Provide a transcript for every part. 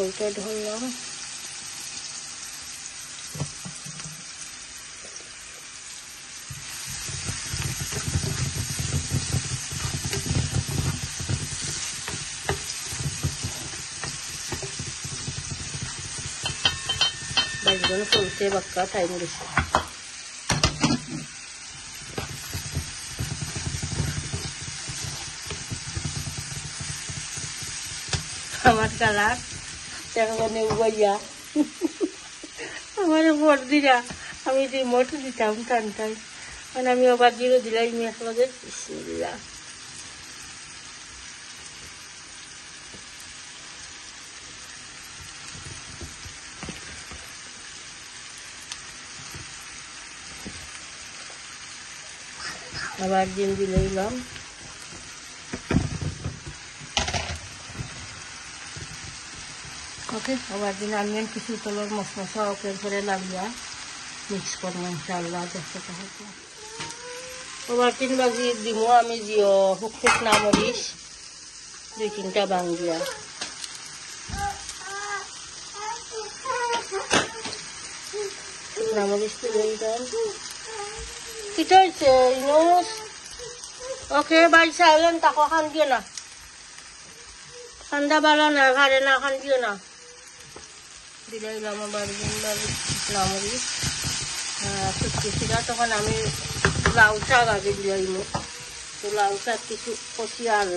উল্টে ধরলাম। বাইগুলো চলতে বাক্কা টাইম গেছে। আমার কালার মানে উবাইয়া আমার বর্দিরা আমি রিমোট দিতাম টানটাই, মানে আমি আবার জিরো দিলাই মেয়েদের বিসমিল্লাহ। আবার ডিম দিলাম। ওকে, আবার দিন আনবেন কিছু তলর মশলা ওকে করে লাগিয়া মিক্স করবো ইনশাআল্লাহ। দেখতে থাকবো আবার 3 বাজি দিব আমি জিও শুকনা মরিচ 2-3টা বাঙ্গিয়া। শুকনা মরিচ তুলে দিলাম। কিটা হয়েছে ইনোস? ওকে বাই সাইলেন্ট তাকে খান দিও না, ঠান্ডা বালা না ঘাড়ে না খান দিও না। দিলাম আবার শুকনা মরিচ শুটকিটা। তখন আমি লাউ শাক আগে দিলাম, তো লাউ শাক কিছু কষি আর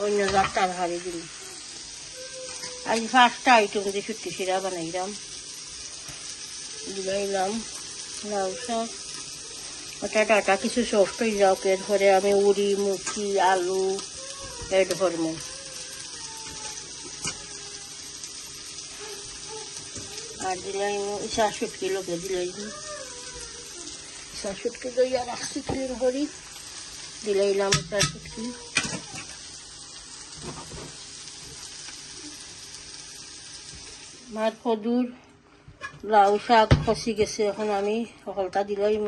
অন্য জাতটার হারি দিল। আজ ফার্স্টটা আইটেম দিয়ে শুটকিটা বানাইলাম। দিলাম লাউ শাক, ওটা ডাটা কিছু সফট হয়ে যাও। এরপরে আমি উড়ি মুখি আলু এড করবো। আর দিলাই ইসা শুটকি লোকে দিলাই, ইসা শুটকি দইয়া রাখছি ক্লিন করি দিলাইলাম ইসা শুটকি। মার কদুর লাউ শাক খসি গেছে, এখন আমি সকলটা দিলাইম।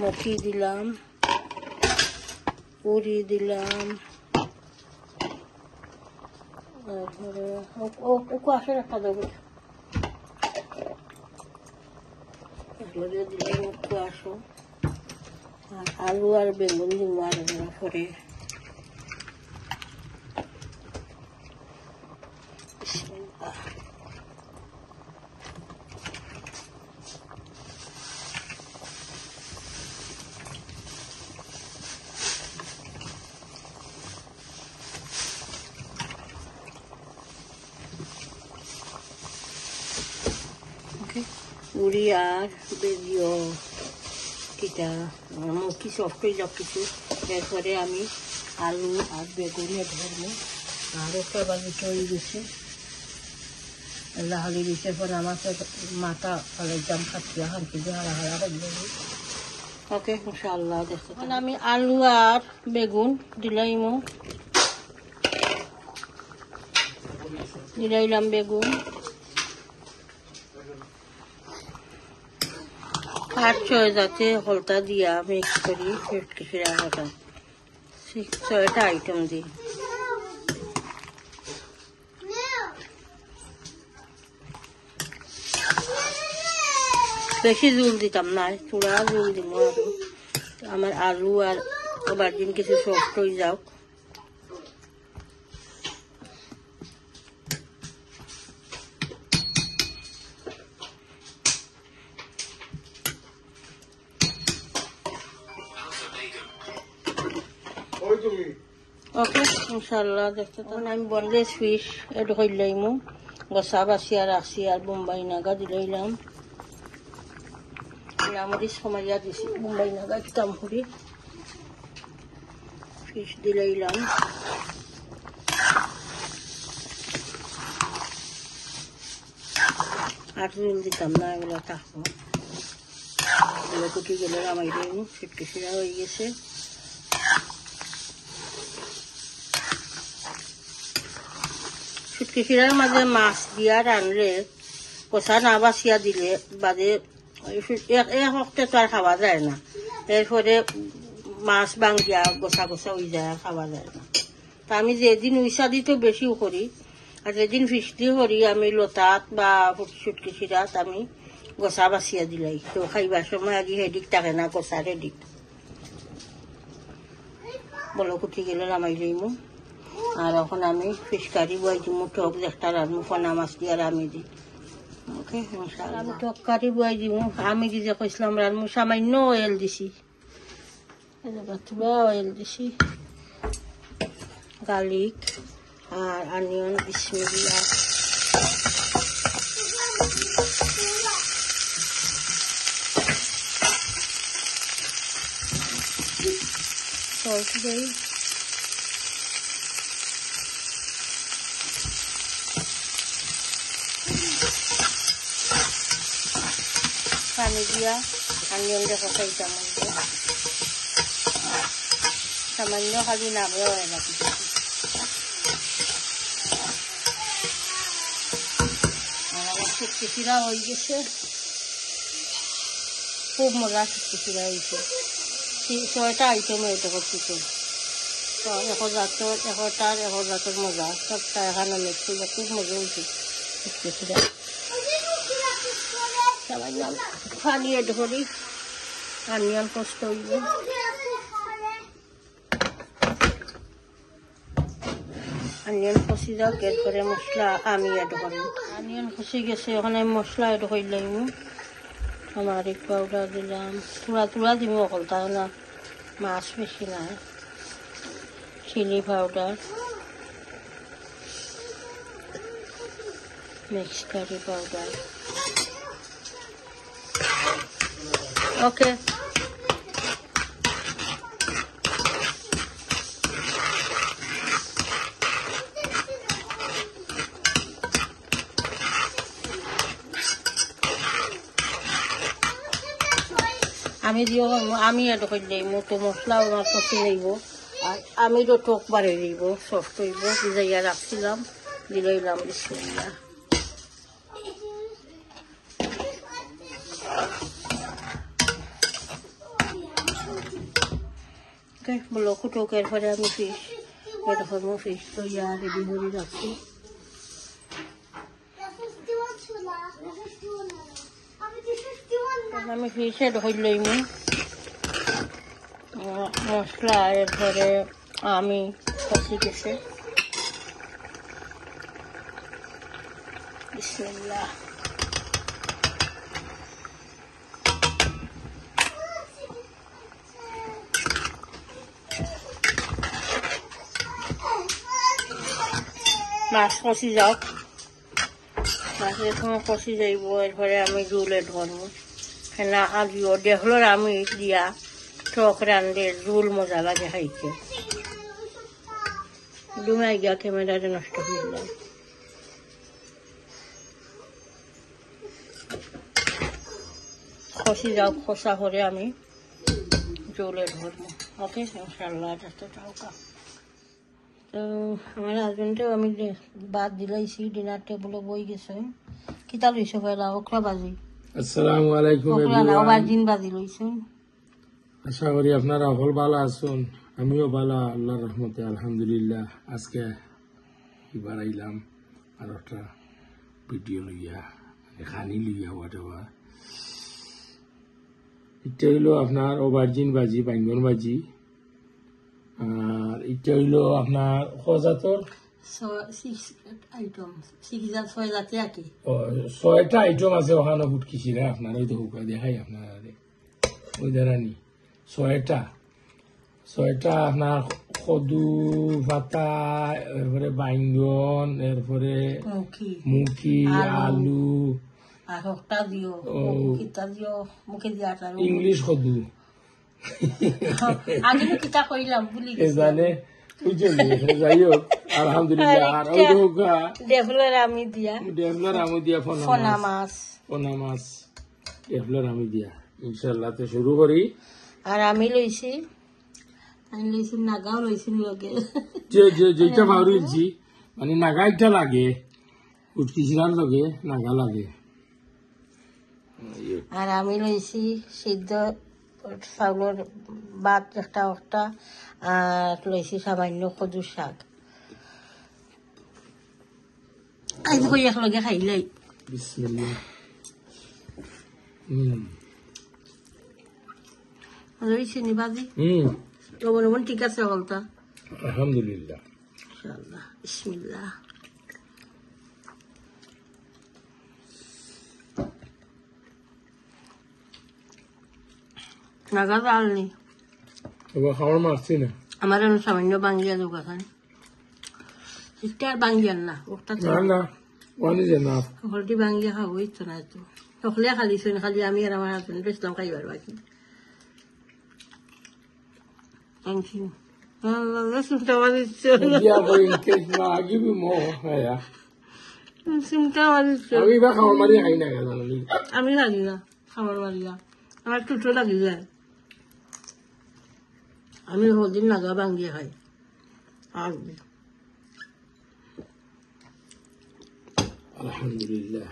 মুখি দিলাম, উড়ি দিলাম, তারপরে আসে রাখা দেবো দিলাম আসো। আর আলু আর বেগুন দিব আর পরে। উড়ি আর বেজিও কিটা মুখি সফট হয়ে যাক কিছু। এরপরে আমি আলু আর বেগুনে ধরবো। আর একটা বাজি তৈরি গেছে লাহালি দিচ্ছে। পরে আমার মাথা ফলের জাম খাচ্ছি হাঁটি দিয়ে হারা হারা হয়ে যাবে। ওকে ইনশাআল্লাহ দেখতে। এখন আমি আলু আর বেগুন দিলাইলাম বেগুন আর ছয় যাতে হলতা দিয়া মিক্স করি শুটকি ফিরা হতা 6-6টা আইটেম দিই। বেশি জল দিতাম না, চূড়া জল দিব। আমার আলু আর আবার দিন কিছু সফট হয়ে যাও। ওকে ইনশাল্লাহ দেখতে। তখন আমি বনলেস ফিশ এড হইলাম, গসা বাসিয়া রাখছি আর বোম্বাই নাগা দিলাইলাম। মরিচ সমাইয়া দিছি বোম্বাই নাগা কাম করি ফিশ দিলাইলাম। আর জল দিতাম না, এগুলো থাকবো। এগুলো কুটি গেলে নামাই দিই। শুটকি শিরা হয়ে গেছে। শুটকি শিরার মাঝে মাছ দিয়া রানলে কষা না বাছিয়া দিলে বাদে এক হপ্তাহ তো আর খাওয়া যায় না। এরপরে মাছ বাঙ্গিয়া গোসা গোসা হয়ে যায়, খাওয়া যায় না। তা আমি যেদিন উইসা দিতে বেশিও করি, আর যেদিন ফিস দিয়ে হরি আমি লতাত বা সুটকি সিরাত আমি গছা বাছিয়া দিলাই, তো খাইবার সময় আগে হেডিক থাকে না, গছার হেডিক বলো কুটি গেলে নামাই লইমু। আর এখন আমি ফিশ কারি বই দিমু, টক একটা রানমু ফনা মাছ দিয়ে আর আমি দিই। ওকে, আমি টক কারি বই দিমু, আমি দি যে কইছিলাম রানমু, সামান্য অয়েল দিছি, অয়েল দিছি, গার্লিক আর অনিয়ন, বিসমিল্লাহ। সল্ট দেই, পানি দিয়া অনিয়ন দেখো খাইতাম, সামান্য খালি নামে হয় না কিছু। আর আমার শুটকি চিরা হয়ে গেছে, খুব মজা শুটকি চিরা হয়েছে। 6টা আইটেম হইতে করছি তো, 1 জাতের মজা, সবটা এখানে মিক্স হইলে খুব মজা হয়েছে শুটকি চিরা। সামান্য পানি এড করি, অনিয়ন কষ্ট হইব, অনিয়ন কষি যাও, এরপরে মশলা আমি এড করবো। অনিয়ন কষি গেছে, ওখানে মশলা এড করলাম, টার্মারিক পাউডার দিলাম, তুলা দিব অকল, তাই না মাছ বেশি নাই, chili powder, mix curry powder. Okay, আমি দিও, আমি এড করে দিই, তো মশলা আমার কষি নেইব, আর আমি তো টক বাড়ি দিব, সফট হইব, ভিজাইয়া রাখছিলাম, দিলাম বিসমিল্লাহ। বলো টকের পরে আমি ফিশ এরকম ফিশ তৈয়া রেডি করে রাখছি। আমি ফিশ এড করে লইমু মশলা, এরপরে আমি কষি গেছে, বিসমিল্লাহ। মাছ কষি যাওক, মাছের সময় কষি যাইব, এরপরে আমি জুল এড করবো, না আজিও দেখলোর আমি দিয়া টক রান্ধে জুল মজা লাগে খাইতে। ডুমাই গিয়া ক্যামেরাটা নষ্ট করলাম। কষি যাওক, কষা করে আমি জলে ধরবো। ওকে, ইনশাল্লাহ যতটাও কা। তো আমার হাজবেন্ডেও আমি বাদ দিলাইছি, ডিনার টেবলে বই গেছে। কিতা লইছে পয়লা ওকরা বাজি। আসসালামু আলাইকুম বাজিন বাজি লইছে। আশা করি আপনারা সকল ভালো আছেন, আমিও ভালো আল্লাহর রহমতে আলহামদুলিল্লাহ। আজকে এবার আইলাম আর একটা ভিডিও লইয়া, খানি লইয়া হোয়াটেভার। এটা হইলো আপনার ওভারজিন বাজি, বাইঙ্গন বাজি, আর এটা হইলো আপনার খজাতর 6টা আইটেম আছে ওখানে ফুটকি চিরা। আপনার ওই তো হুকা দেখাই আপনারা, ওই দাঁড়ানি 6টা আপনার কদু পাতা, এরপরে বাইঙ্গন, এরপরে মুখি, আলু, ইংলিশ কদু জানে, যাই হোক আলহামদুলিল্লাহ। আর ওই হুকা ডেভলার আমি দিয়া পোনা মাছ ডেভলার আমি দিয়া। ইনশাল্লাহ তো শুরু করি। আর আমি লইছি নাগাও লইছি লগে, যেটা ভাবছি মানে নাগাইটা লাগে, উটকি চিরার লগে নাগা লাগে। আর আমি লইছি সিদ্ধ চাউলের ভাত একটা, আর লইছি সামান্য কদুর শাক। আজ কই একলগে খাইলাই বিসমিল্লাহ চিনি বাজি লবণ লবণ ঠিক আছে বলতা আলহামদুলিল্লাহ ইনশাআল্লাহ বিসমিল্লাহ নাগা ডালনি এবার খাওয়ার মারছি না আমার সামান্য বাঙ্গিয়া দোকান ইস্টার বাঙ্গিয়ান না ওটা না না ওয়ানি যে না হলটি বাঙ্গিয়া খাবো ইচ্ছা না তো সকলে খালি শুন খালি আমি আর আমার হাজবেন্ড বেসলাম খাইবার বাকি থ্যাংক ইউ শুনতে আমার ইচ্ছে দিয়া কই কেক না গিবি মো হ্যাঁ শুনতে আমার ইচ্ছে আমি বা খাওয়ার মারি খাই না কেন আমি লাগি না খাবার বাড়ি না আমার টুটো লাগি যায় আমি হলদিন লাগা বাঙ্গিয়ে খাই আর আলহামদুলিল্লাহ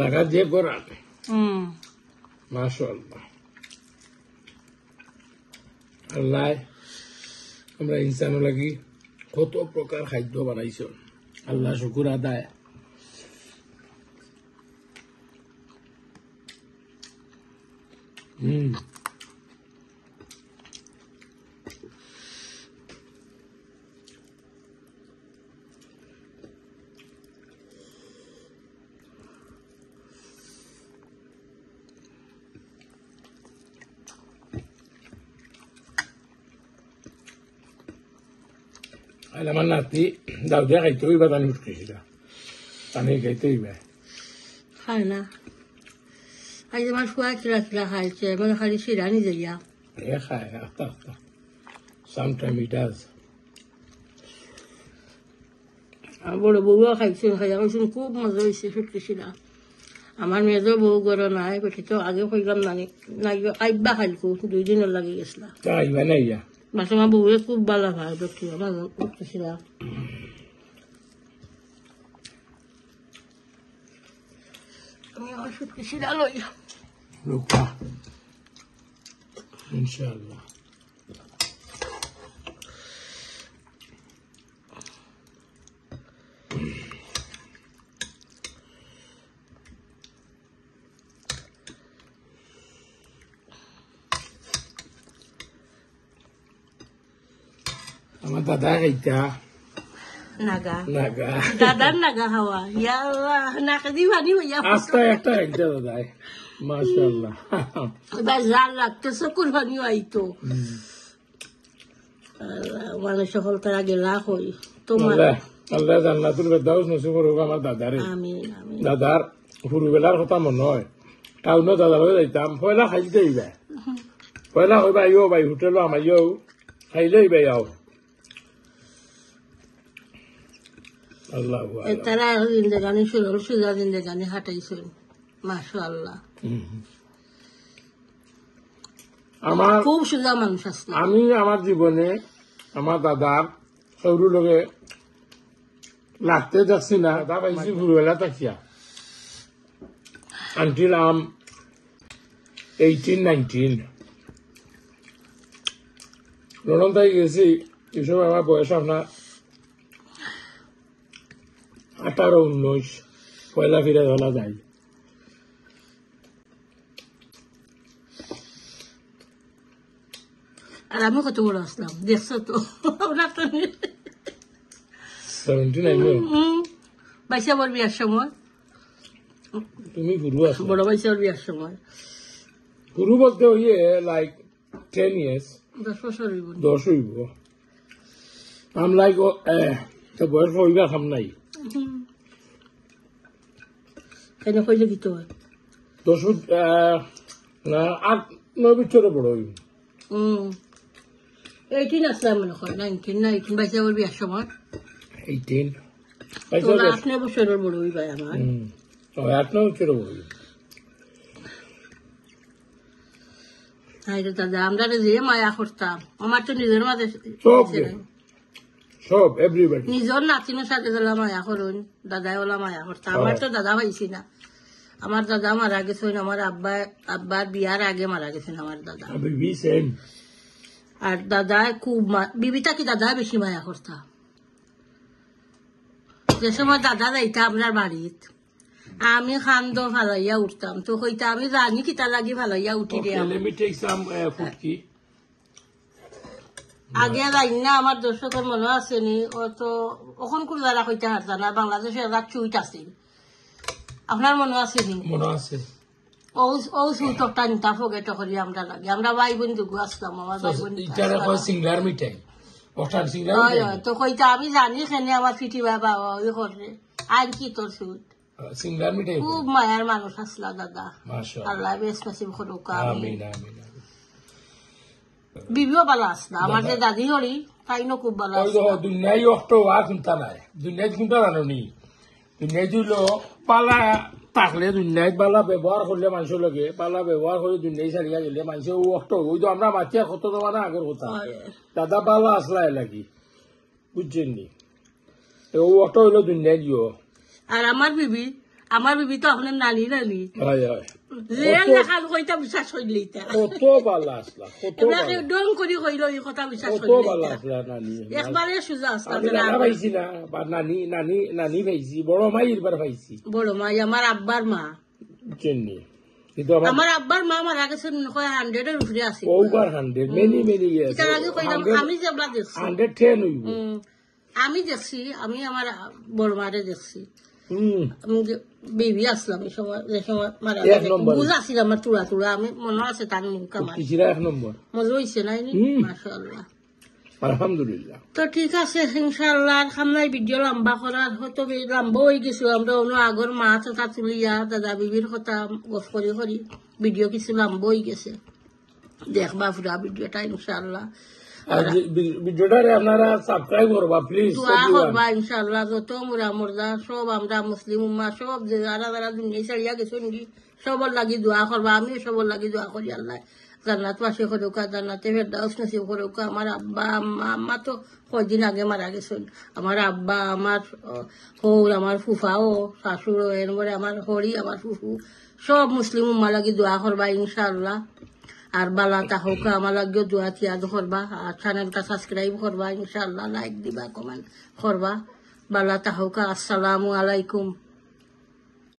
লাগা দিয়ে করা মাশাআল্লাহ আল্লাহ আমরা ইনসান লাগি কত প্রকার খাদ্য বানাইছ আল্লাহ শুকুর আদায় আমার নাতি দাও দিয়া খাইতে হইবা টানি উঠকেছিল টানি খাইতে হইবা খায় না আজ আমার শুয়া চিরা চিরা খাইছে মানে খালি চিরানি যাইয়া এ খায় আস্তে আস্তে সামটাইম ইট ডাজ বড় বউও খাইছিল খাইয়া কৈছিল খুব মজা হয়েছে সুটকেছিলা আমার মেয়েদের বউ গড় নাই বেটি তো আগে কইলাম নানি নাই আইবা খাইকো 2 দিন লাগি গেছিলা আইবা না ইয়া বাসা আমার বউয়ে খুব ভালো ভাই বেটি আমার উঠতেছিলা আমি আমার সুটকেছিলা লইয়া লুকা ইনশাআল্লাহ আমার দাদা খাইতা নাগা নাগা দাদার নাগা হাওয়া ইয়া আল্লাহ নাকা দি ভানি হইয়া আস্তে একটা খাইতা দাদাই মাশাআল্লাহ এবার জাল লাগতেছে কুরবানি আইতো মানে সকল তার আগে রাখ হই তোমার আল্লাহ জান্নাতুল ফেরদাউস নসিব করুক আমার দাদারে আমিন আমিন দাদার হুরুবেলার কথা মনে হয় টাউনত দাদার যাইতাম পয়লা খাইতে হইবা পয়লা হইবা ইও ভাই হোটেল আমার ইও খাইলে হইবা ইয়াও আল্লাহ তারা জিন্দেগানি সুজা জিন্দেগানি হাঁটাইছেন মাশাআল্লাহ আমার খুব সুজা মানুষ আসলে আমি আমার জীবনে আমার দাদার সৌর লোকে লাগতে দেখছি না দাদা পাইছি ভুরবেলা তাকিয়া আনটিল আম 18-19 লন্ডন তাই গেছি এসব আমার বয়স আপনার 18-19 পয়লা ফিরে ধরা যায় আর আমি কত বড় আসলাম দেখছো তো ওরা তো 79 বাইশা বর বিয়ার সময় তুমি গুরু আছো বড় বাইশা বর বিয়ার সময় গুরু বলতে হইয়ে লাইক 10 years 10 বছর হইব 10 হইব আম লাইক তো বয়স হইবা খাম নাই কেন কইলে কি তো 10 না 8-9 বছর বড় হইব 18 আসলাম মনে হয় 19 না 18 বাইশা বর বিয়ার সময় 18 তো 8 বছরের বড় হইবা আমার 8-9 বছর বড় হইব দাদা আমরা যে মায়া করতাম আমার তো নিজের মাঝে সব এভরিবডি নিজের নাতিনের সাথে গেলাম মায়া করুন দাদাই ওলা মায়া করতাম আমার তো দাদা পাইছি না আমার দাদা মারা গেছেন, আমার আব্বার বিয়ার আগে মারা গেছেন আমার দাদা। বিবি সেম। আর দাদা খুব বিবিটা কি দাদা বেশি মায়া করতা। যে সময় দাদা যাইতা আপনার বাড়িত, আমি খান্দ ফালাইয়া উঠতাম, তো হইতা আমি জানি কিতা লাগি ফালাইয়া উঠি দিয়া আগে যাই না। আমার দর্শকের মনে আছে নি, ও তো ওখান কোন যারা হইতে হারতা না, বাংলাদেশে এরা চুইট আছে, আপনার মনে আছে নি? মনে আছে। ও সুইটটা নিতা ফগে টকরি আমরা লাগে, আমরা ভাই বোন দুগু আসলাম, আমার ভাই বোন সিঙ্গার মিঠাই। তো কইতা আমি জানি খেনে আমার পিঠি বাবা ওই করে আর কি তোর সুট সিঙ্গার মিঠাই। খুব মায়ার মানুষ আসলা দাদা, আল্লাহ বেশ নসিব করুক। বিবিও ভালো আসলা, আমার যে দাদি হরি তাইনো খুব ভালো আসলা। দুনিয়ায় অষ্ট আর চিন্তা নাই, দুনিয়ায় চিন্তা জানো নি, দুনিয়ায় দিল পালা থাকলে দুনিয়ায় পালা ব্যবহার করলে মানুষের লগে, পালা ব্যবহার করে দুনিয়ায় ছাড়িয়া গেলে মানুষের অষ্ট। ওই তো আমরা বাচ্চা কত জমা না আগের কথা, দাদা পালা আসলা লাগি, বুঝছেন নি? ও অটো হইলো দুনিয়ায় দিও। আর আমার বিবি তো আপনার নানি নানি হয় হয় বিশ্বাস হইলি কত ভালো আসলা, ডং করে হইল এই কথা বিশ্বাস কত ভালো আসলা নানি, একবারে সোজা আসলা। নানা পাইছি না, নানি নানি নানি পাইছি, বড় মাই এবার পাইছি। বড় মাই আমার আব্বার মা, বুঝছেননি? কিন্তু আমার আব্বার মা মারা গেছে 100-এর উপরে আছে, ওভার 100, মেনি মেনি ইয়ার্স। তার আগে কইলাম আমি যেগুলা দেখছি 110 হইব। আমি দেখছি, আমি আমার বড় মারে দেখছি। বেবি আসলাম এই সময়, যে সময় মারা গেছে বুঝ আসছিল আমার তুড়া তুড়া, আমি মনে আছে তার মুখ আমার এক নম্বর মজা হয়েছে নাই মাশাআল্লাহ আলহামদুলিল্লাহ। তো ঠিক আছে ইনশাআল্লাহ। সামনে ভিডিও লম্বা করার হয়তো লম্বা হয়ে গেছিল, আমরা অন্য আগর মা কথা তুলিয়া দাদা বিবির কথা গপ করি করি ভিডিও কিছু লম্বা হয়ে গেছে, দেখবা পুরা ভিডিওটা ইনশাআল্লাহ। ভিডিওটারে আপনারা সাবস্ক্রাইব করবা প্লিজ, দোয়া করবা ইনশাআল্লাহ। যত মুর্দা সব আমরা মুসলিম উম্মা সব যারা যারা দুনিয়া ছাড়িয়া গেছেন সবর লাগি দোয়া করবা, আমিও সবর লাগি দোয়া করি আল্লাহ জান্নাত বাসী করুক, জান্নাতে ফেরদাউস নসিব করুক। আমার আব্বা আম্মা তো কয়দিন আগে মারা গেছেন, আমার আব্বা, আমার হৌর, আমার ফুফাও শাশুড়, এরপরে আমার হরি, আমার ফুফু, সব মুসলিম উম্মা লাগি দোয়া করবা ইনশাআল্লাহ। আর বালা তাহকা আমার লাগেও দোয়া তিয়াদ করবা, আর চ্যানেলটা সাবস্ক্রাইব করবা ইনশাআল্লাহ, লাইক দিবা, কমেন্ট করবা। বালা তাহকা। আসসালামু আলাইকুম।